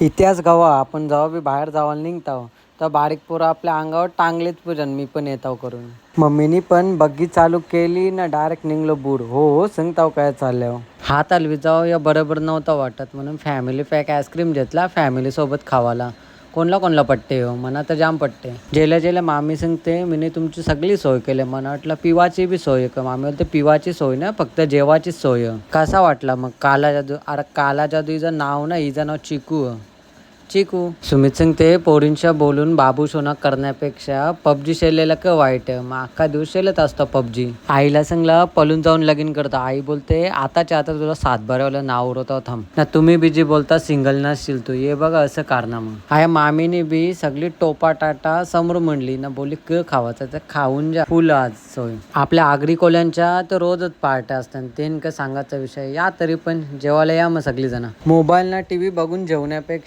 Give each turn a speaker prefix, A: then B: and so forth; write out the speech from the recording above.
A: इतिहास गवा आपण जेव्हा बी बाहेर जावायला निघताव तर बारीक पोरं आपल्या अंगावर टांगलेच पूजन मी पण येताव करून. मम्मीनी पण बग्गी चालू केली ना डायरेक्ट निघलो बूड. हो सांगताव काय चाललं. हात हलवी जाव या बरोबर नव्हतं वाटत म्हणून फॅमिली पॅक आईस्क्रीम घेतला फॅमिली सोबत खावाला. कोणला पट्टे हो मना तर जाम पट्टे. जेल्या जेल्या मामी सांगते मी तुमची सगळी सोय केली. मला वाटलं पिवाची बी सोय का. मामी बोलते पिवाची सोय ना फक्त जेवाचीच सोय. कसा वाटला मग काला जादू. अरे काला जादू हिचं नाव ना हिचं नाव चिकू. चिकू सुमित सांगते पोरींच्या बोलून बाबू सोना करण्यापेक्षा पबजी शेलेला का वाईट. मग अख्खा दिवस शेलत असतो पबजी. आईला सांगला पळून जाऊन लगीन करतो. आई बोलते आताच्या आता तुला सातबाऱ्यावाला नाव उरवतो थांब ना. तुम्ही बी जी बोलता सिंगल नसशील तू ये बघा असं कारनामं. आया मामीने बी सगळी टोपा टाटा समोर म्हणली ना बोली क खावायचं तर खाऊन जा फुल आज सोय. आपल्या आगरी कोल्यांच्या तर रोजच पार्ट्या असतात ते का सांगायचा विषय. या तरी पण जेवायला या मग सगळी जण. मोबाईल ना टीव्ही बघून जेवण्यापेक्षा